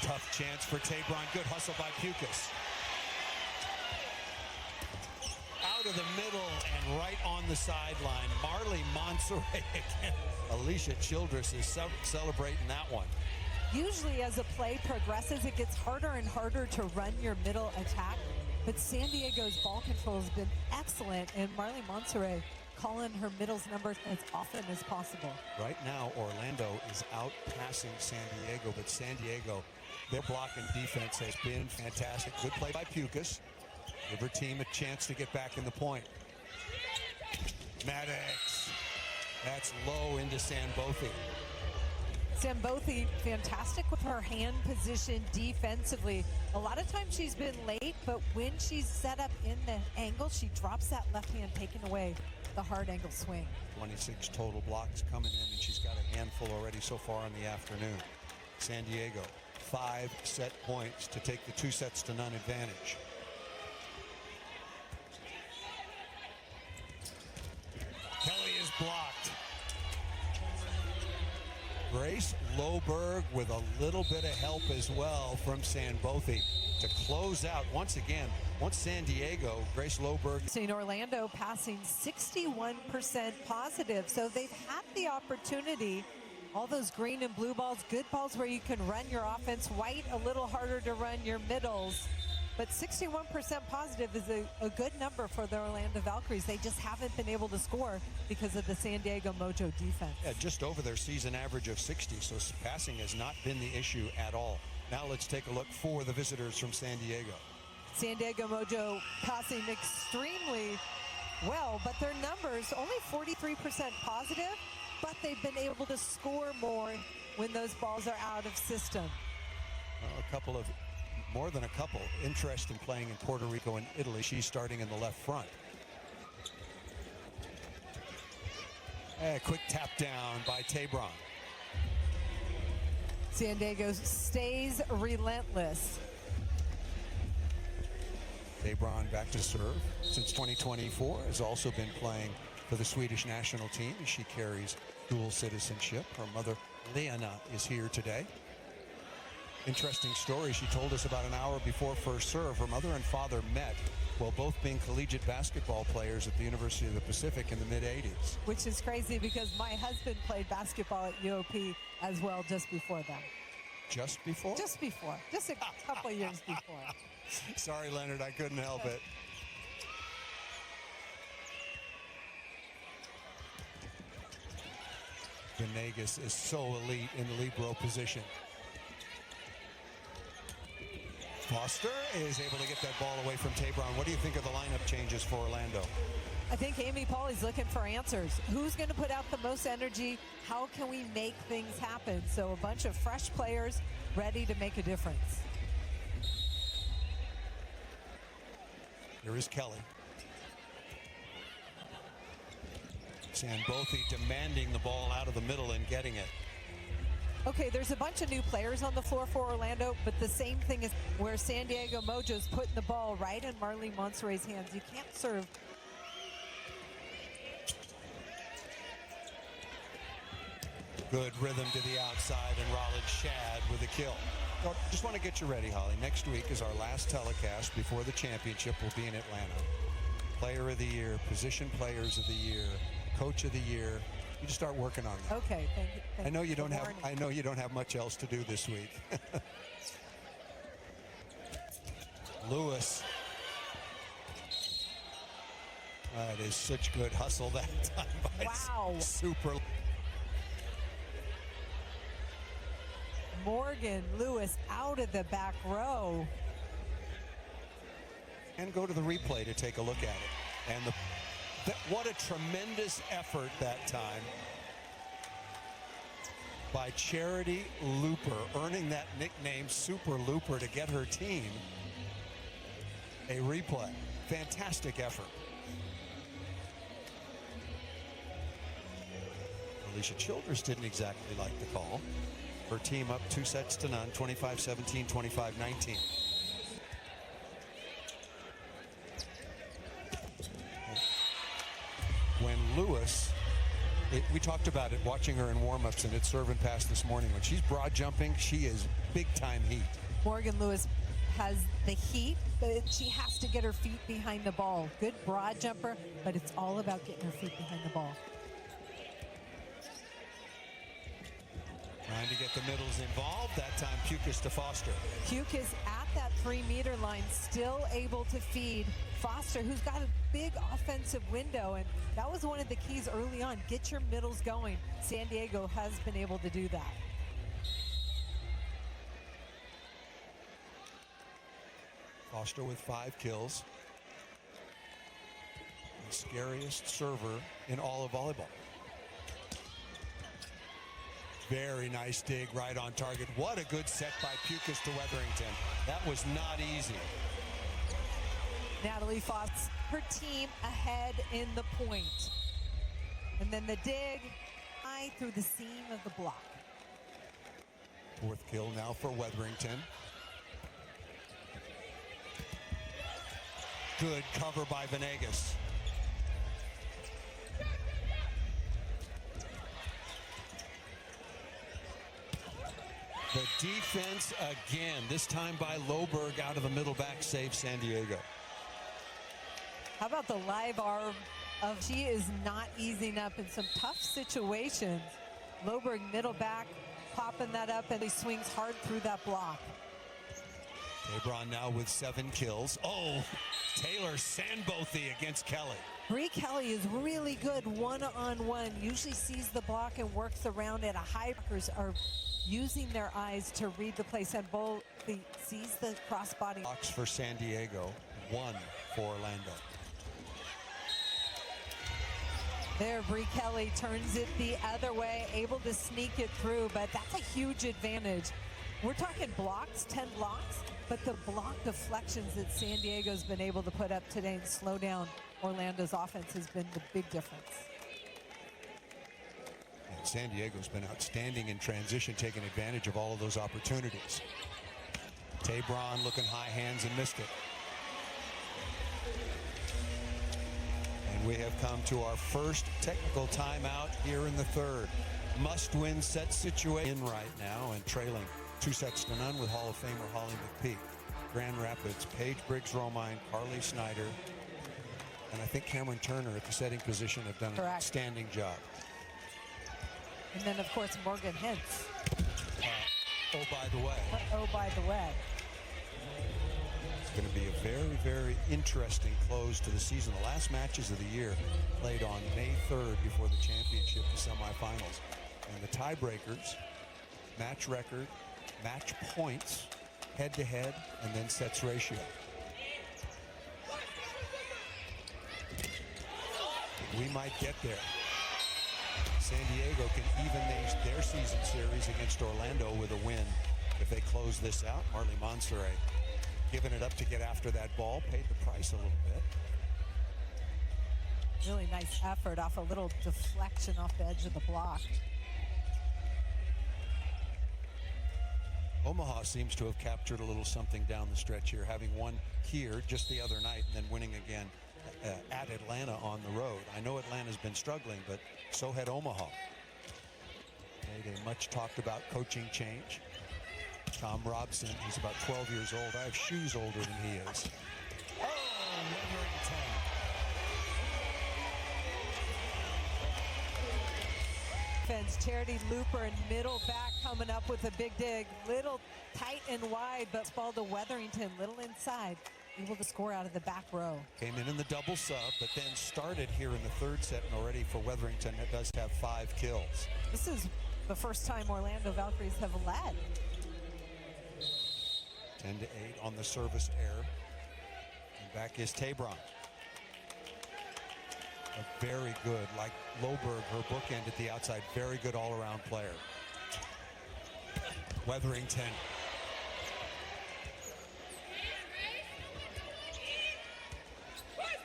Tough chance for Tabron. Good hustle by Pukas. Out of the middle and right on the sideline. Marley Monserrat again. Alicia Childress is celebrating that one. Usually as a play progresses, it gets harder and harder to run your middle attack. But San Diego's ball control has been excellent, and Marley Monserrat calling her middles numbers as often as possible. Right now, Orlando is out passing San Diego, but San Diego, their blocking defense has been fantastic. Good play by Pukas. Give her team a chance to get back in the point. Maddox. That's low into Sambothy. Sambothy, fantastic with her hand position defensively. A lot of times she's been late, but when she's set up in the angle, she drops that left hand, taking away the hard angle swing. 26 total blocks coming in, and she's got a handful already so far in the afternoon. San Diego, 5 set points to take the 2-0 advantage. Kelly is blocked. Grace Loberg with a little bit of help as well from Sambothy to close out once again. Once San Diego, Grace Loberg. Seen Orlando passing 61% positive, so they've had the opportunity. All those green and blue balls, good balls where you can run your offense. White, a little harder to run your middles. But 61% positive is a good number for the Orlando Valkyries. They just haven't been able to score because of the San Diego Mojo defense. Yeah, just over their season average of 60, so passing has not been the issue at all. Now let's take a look for the visitors from San Diego. San Diego Mojo passing extremely well, but their numbers only 43% positive, but they've been able to score more when those balls are out of system. More than a couple interest in playing in Puerto Rico and Italy. She's starting in the left front. A quick tap down by Tabron. San Diego stays relentless. Tabron back to serve. Since 2024 has also been playing for the Swedish national team as she carries dual citizenship. Her mother, Leona, is here today. Interesting story she told us about an hour before first serve. Her mother and father met while both being collegiate basketball players at the University of the Pacific in the mid-'80s. Which is crazy because my husband played basketball at UOP as well just before them. Just before? Just before. Just a couple of years before. Sorry, Leonard, I couldn't help it. Venegas is so elite in the libero position. Foster is able to get that ball away from Tabron. What do you think of the lineup changes for Orlando? I think Amy Pauly's looking for answers. Who's going to put out the most energy? How can we make things happen? So a bunch of fresh players ready to make a difference. Here is Kelly. Sandbothi demanding the ball out of the middle and getting it. Okay, there's a bunch of new players on the floor for Orlando, but the same thing is where San Diego Mojo's putting the ball right in Marley Monserrat's hands. You can't serve. Good rhythm to the outside, and Rollins Shad with a kill. Well, just want to get you ready, Holly. Next week is our last telecast before the championship. We'll be in Atlanta. Player of the year, position players of the year, coach of the year. You just start working on that. Okay, thank you. I know you don't have much else to do this week. Lewis. That is such good hustle that time by Wow. Super. Morgan Lewis out of the back row. And go to the replay to take a look at it. And what a tremendous effort that time by Charity Looper, earning that nickname Super Looper to get her team a replay. Fantastic effort. Alicia Childress didn't exactly like the call. Her team up 2-0, 25-17, 25-19. When Lewis, we talked about it watching her in warm-ups and at serve and pass this morning. When she's broad jumping, she is big-time heat. Morgan Lewis has the heat, but she has to get her feet behind the ball. Good broad jumper, but it's all about getting her feet behind the ball. Trying to get the middles involved. That time, Pukas to Foster. Puke is at that 3-meter line, still able to feed Foster, who's got a big offensive window, and that was one of the keys early on. Get your middles going. San Diego has been able to do that. Foster with 5 kills. The scariest server in all of volleyball. Very nice dig right on target. What a good set by Pukas to Wetherington. That was not easy. Natalie Fox, her team ahead in the point. And then the dig high through the seam of the block. 4th kill now for Wetherington. Good cover by Venegas. The defense again, this time by Loberg out of the middle back, saves San Diego. How about the live arm of, she is not easing up in some tough situations. Loberg middle back, popping that up, and he swings hard through that block. Tabron now with 7 kills. Oh, Taylor Sandbothi against Kelly. Bree Kelly is really good one-on-one, usually sees the block and works around it. High blockers are using their eyes to read the play. Sandbothi sees the crossbody. Box for San Diego, 1 for Orlando. There, Bree Kelly turns it the other way, able to sneak it through, but that's a huge advantage. We're talking blocks, 10 blocks, but the block deflections that San Diego's been able to put up today and slow down Orlando's offense has been the big difference. And San Diego's been outstanding in transition, taking advantage of all of those opportunities. Tabron looking high hands and missed it. And we have come to our first technical timeout here in the 3rd. Must-win set situation right now and trailing 2-0 with Hall of Famer Holly McPeak. Grand Rapids, Paige Briggs-Romine, Carly Snyder, and I think Cameron Turner at the setting position have done an outstanding job. And then, of course, Morgan Hintz. Oh, by the way. Oh, by the way. It's going to be a very, very interesting close to the season. The last matches of the year played on May 3rd before the championship, the semifinals. And the tiebreakers, match record, match points, head-to-head, and then sets ratio. We might get there. San Diego can even their season series against Orlando with a win if they close this out. Marley Monserrat giving it up to get after that ball, paid the price a little bit. Really nice effort off a little deflection off the edge of the block. Omaha seems to have captured a little something down the stretch here, having won here just the other night and then winning again at Atlanta on the road. I know Atlanta's been struggling, but so had Omaha. Made a much talked about coaching change. Tom Robson, he's about 12 years old. I have shoes older than he is. Oh, Defense, Charity Looper and middle back coming up with a big dig. Little tight and wide, but ball to Weatherington, little inside. Able to score out of the back row. Came in the double sub, but then started here in the third set, and already for Weatherington, it does have 5 kills. This is the first time Orlando Valkyries have led. 10-8 on the service error. And back is Tabron. A very good, like Loberg, her bookend at the outside, very good all-around player. Weatherington.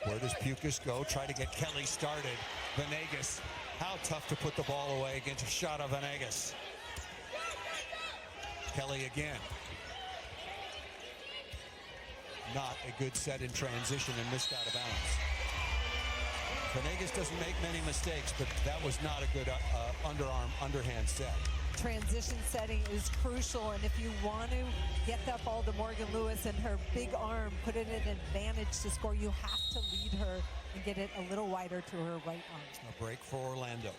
Where does Pukas go? Try to get Kelly started. Venegas. How tough to put the ball away against a shot of Venegas. Kelly again. Not a good set in transition and missed out of bounds. Venegas doesn't make many mistakes, but that was not a good underhand set. Transition setting is crucial, and if you want to get that ball to Morgan Lewis and her big arm, put it at an advantage to score, you have to lead her and get it a little wider to her right arm. A break for Orlando.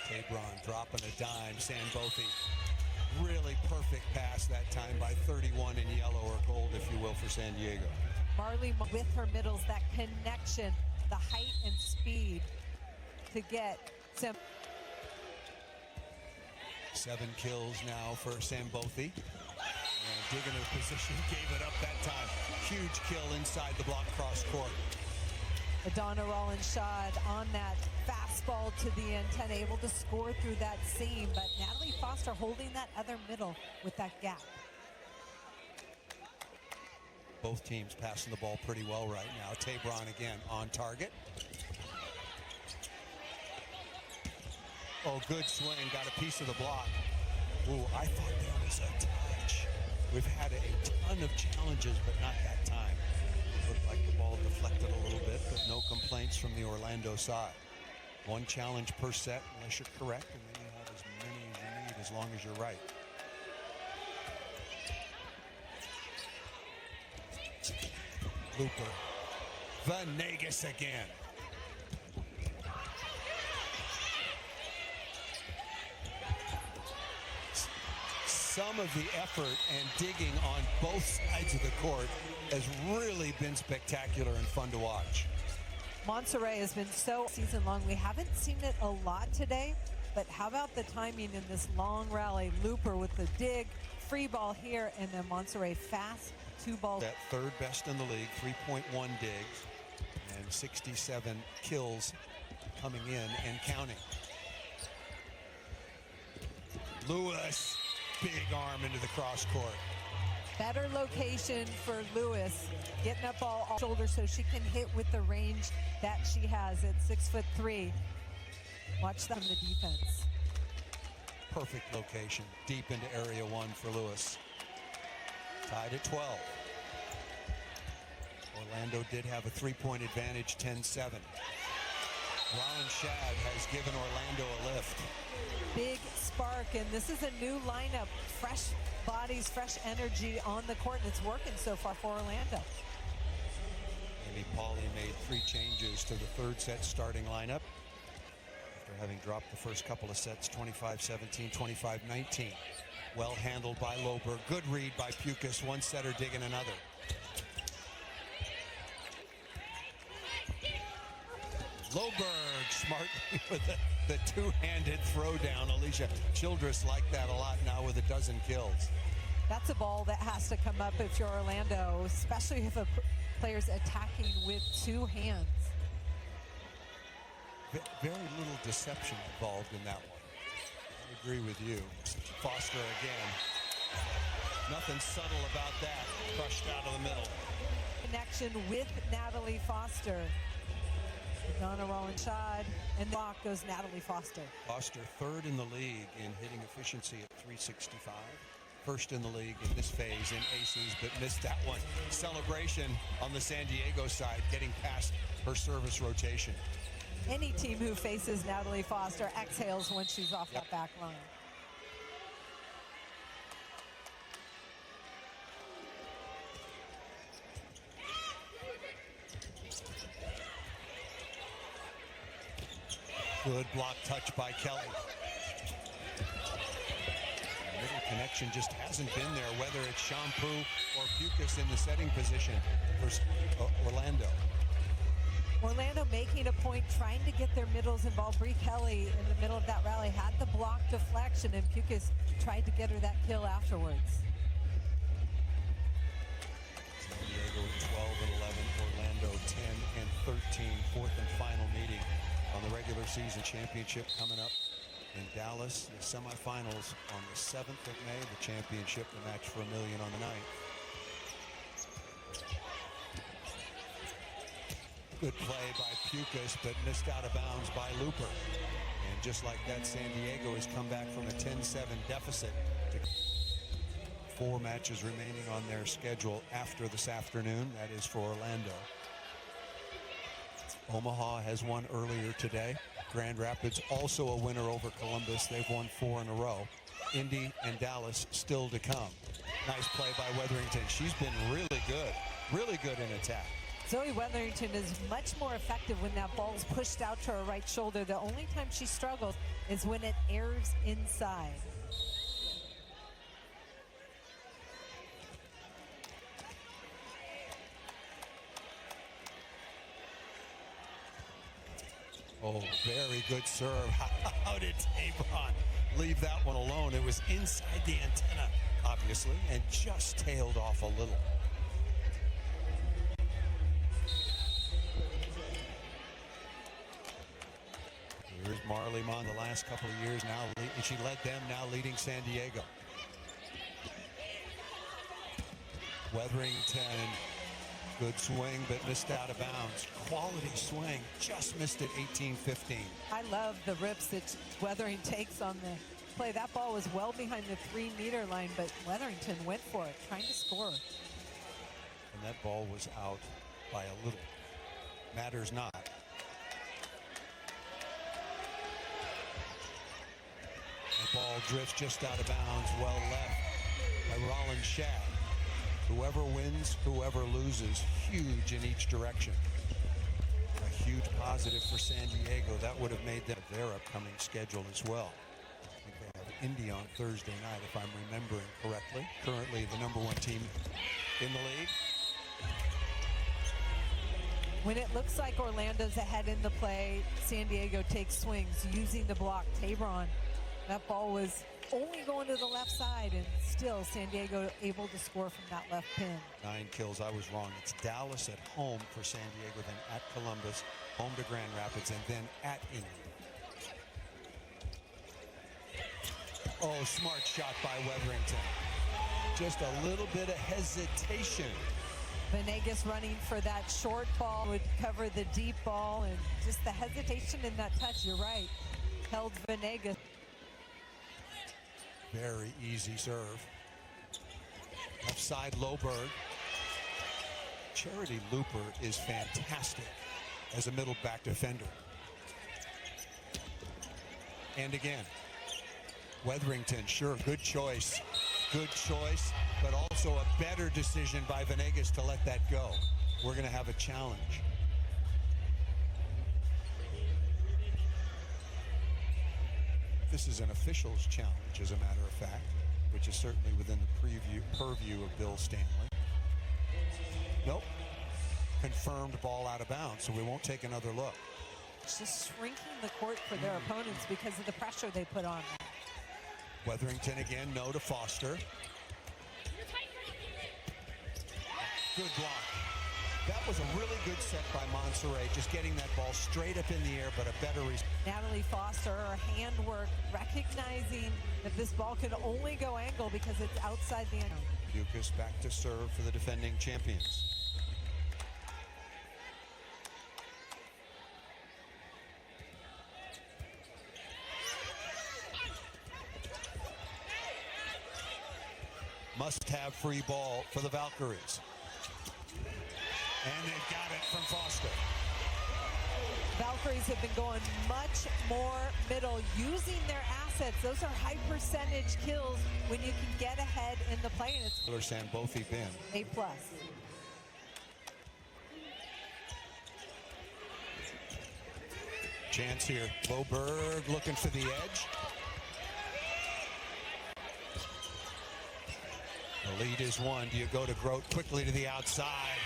Tabron dropping a dime. Sanbothi. Really perfect pass that time by 31 in yellow or gold, if you will, for San Diego. Marley with her middles, that connection, the height and speed to get some. 7 kills now for Sambothi. And digging her position, gave it up that time. Huge kill inside the block cross court. Adana Rollins-Shad on that fastball to the antenna, able to score through that seam, but Natalie Foster holding that other middle with that gap. Both teams passing the ball pretty well right now. Tabron again on target. Oh, good swing, got a piece of the block. Ooh, I thought there was a touch. We've had a ton of challenges, but not that time. Looked like the ball deflected a little bit, but no complaints from the Orlando side. 1 challenge per set, unless you're correct, and then you have as many as you need as long as you're right. Looper. Venegas again. Some of the effort and digging on both sides of the court has really been spectacular and fun to watch. Monserrat has been so season long. We haven't seen it a lot today, but how about the timing in this long rally? Looper with the dig, free ball here, and then Monserrat fast 2 balls. That third best in the league, 3.1 digs, and 67 kills coming in and counting. Lewis. Big arm into the cross court. Better location for Lewis, getting up ball off shoulder so she can hit with the range that she has at 6'3". Watch that from the defense. Perfect location, deep into area 1 for Lewis. Tied at 12. Orlando did have a 3-point advantage, 10-7. Rollins-Shad has given Orlando a lift. Big spark, and this is a new lineup. Fresh bodies, fresh energy on the court, and it's working so far for Orlando. Amy Pauley made 3 changes to the third set starting lineup after having dropped the first couple of sets, 25-17, 25-19. Well handled by Loberg. Good read by Pukas. One setter digging another. Loberg smartly with the two-handed throwdown. Alicia Childress liked that a lot now with a dozen kills. That's a ball that has to come up if you're Orlando, especially if a player's attacking with two hands. Very little deception involved in that one. I agree with you. Foster again. Nothing subtle about that. Crushed out of the middle. Connection with Natalie Foster. Donna Rowan-Shad, and the block goes Natalie Foster. Foster third in the league in hitting efficiency at 365. First in the league in this phase in aces, but missed that one. Celebration on the San Diego side, getting past her service rotation. Any team who faces Natalie Foster exhales when she's off that back line. Good block touch by Kelly. The middle connection just hasn't been there, whether it's Shampoo or Pukas in the setting position for Orlando. Orlando making a point, trying to get their middles involved. Brie Kelly in the middle of that rally had the block deflection, and Pukas tried to get her that kill afterwards. San Diego 12 and 11, Orlando 10 and 13, fourth and final meeting on the regular season championship coming up in Dallas. The semifinals on the 7th of May, the championship, the match for $1 million on the night. Good play by Pukas, but missed out of bounds by Looper. And just like that, San Diego has come back from a 10-7 deficit to 4 matches remaining on their schedule after this afternoon. That is for Orlando. Omaha has won earlier today. Grand Rapids also a winner over Columbus. They've won 4 in a row. Indy and Dallas still to come. Nice play by Weatherington. She's been really good in attack. Zoe Weatherington is much more effective when that ball is pushed out to her right shoulder. The only time she struggles is when it airs inside. Oh, very good serve. How did Tabron leave that one alone? It was inside the antenna, obviously, and just tailed off a little. Here's Marley Mon the last couple of years now, and she led them, now leading San Diego. Weatherington, good swing, but missed out of bounds. Quality swing, just missed it 18-15. I love the rips that Weathering takes on the play. That ball was well behind the 3-meter line, but Weatherington went for it, trying to score. And that ball was out by a little. Matters not. The ball drifts just out of bounds, well left by Rollins Shad. Whoever wins, whoever loses, huge in each direction. A huge positive for San Diego. That would have made them their upcoming schedule as well. I think they have Indy on Thursday night, if I'm remembering correctly. Currently the #1 team in the league. When it looks like Orlando's ahead in the play, San Diego takes swings using the block. Tabron, that ball was only going to the left side, and still San Diego able to score from that left pin. 9 kills, I was wrong. It's Dallas at home for San Diego, then at Columbus, home to Grand Rapids, and then at Indy. Oh, smart shot by Weatherington. Just a little bit of hesitation. Venegas running for that short ball, would cover the deep ball, and just the hesitation in that touch, you're right, held Venegas. Very easy serve. Left side, Loberg. Charity Looper is fantastic as a middle back defender. And again, Weatherington, sure, good choice, but also a better decision by Venegas to let that go. We're going to have a challenge. This is an official's challenge, as a matter of fact, which is certainly within the purview of Bill Stanley. Nope. Confirmed ball out of bounds, so we won't take another look. just shrinking the court for their opponents because of the pressure they put on them. Weatherington again, no to Foster. Good block. That was a really good set by Monserrat, just getting that ball straight up in the air, but a better Natalie Foster, her handwork, recognizing that this ball could only go angle because it's outside the end. Lucas back to serve for the defending champions. Must have free ball for the Valkyries. And they've got it from Foster. Valkyries have been going much more middle, using their assets. Those are high percentage kills when you can get ahead in the play. And it's Both been A+. Chance here. Loberg looking for the edge. The lead is one. Do you go to Grote quickly to the outside?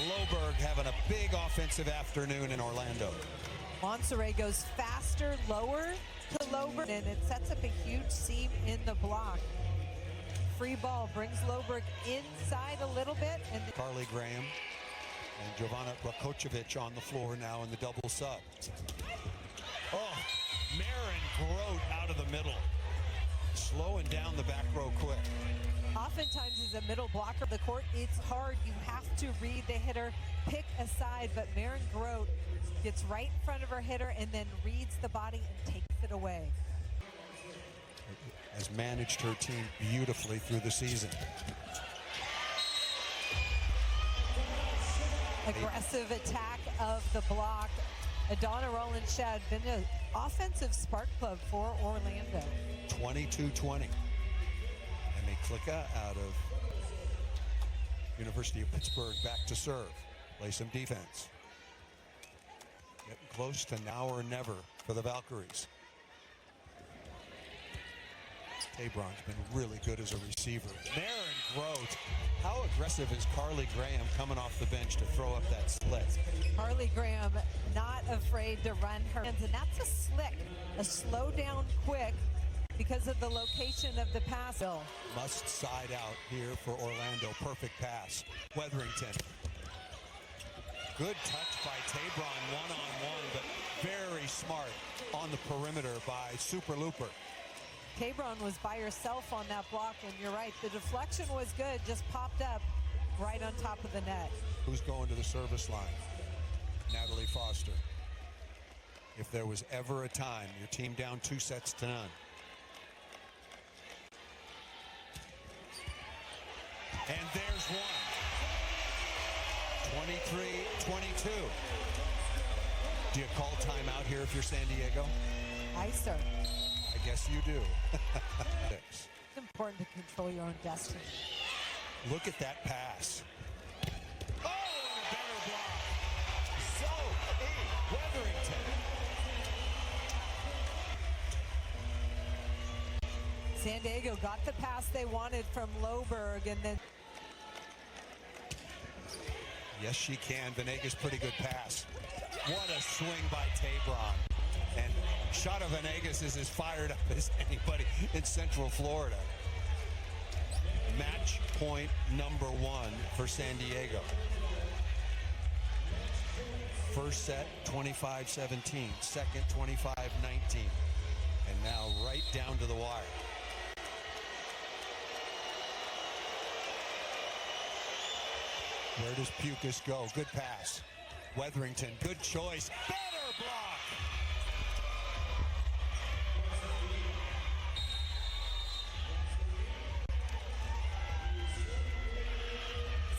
Loberg having a big offensive afternoon in Orlando. Monserrat goes faster, lower to Loberg, and it sets up a huge seam in the block. Free ball brings Loberg inside a little bit. And Carly Graham and Jovana Rakocevic on the floor now in the double sub. Oh, Marin Grote out of the middle. Slowing down the back row quick. Oftentimes as a middle blocker of the court, it's hard. You have to read the hitter, pick a side, but Marin Grote gets right in front of her hitter and then reads the body and takes it away. Has managed her team beautifully through the season. Aggressive attack of the block. Adana Roland-Shad been an offensive spark plug for Orlando. 22-20. Klicka out of University of Pittsburgh back to serve. Play some defense. Getting close to now or never for the Valkyries. Tabron's been really good as a receiver. Marin Grote. How aggressive is Carly Graham coming off the bench to throw up that slit? Carly Graham not afraid to run her hands, and that's a slick, a slow down quick, because of the location of the pass. Must side out here for Orlando. Perfect pass. Weatherington. Good touch by Tabron one-on-one, but very smart on the perimeter by Super Looper. Tabron was by herself on that block, and you're right, the deflection was good, just popped up right on top of the net. Who's going to the service line? Natalie Foster. If there was ever a time, your team down 2-0. And there's one. 23-22. Do you call timeout here if you're San Diego? Aye, sir. I guess you do. It's important to control your own destiny. Look at that pass. Oh, and a better block. So, Weatherington. San Diego got the pass they wanted from Loberg, and then yes, she can. Venegas, pretty good pass. What a swing by Tabron. And Shada Venegas is as fired up as anybody in Central Florida. Match point number one for San Diego. First set, 25-17. Second, 25-19. And now right down to the wire. Where does Pukas go? Good pass. Weatherington, good choice. Better block.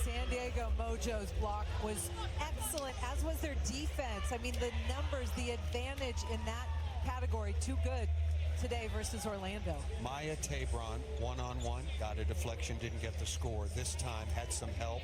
San Diego Mojo's block was excellent, as was their defense. I mean, the numbers, the advantage in that category, too good today versus Orlando. Maya Tabron, one-on-one, got a deflection, didn't get the score. This time had some help.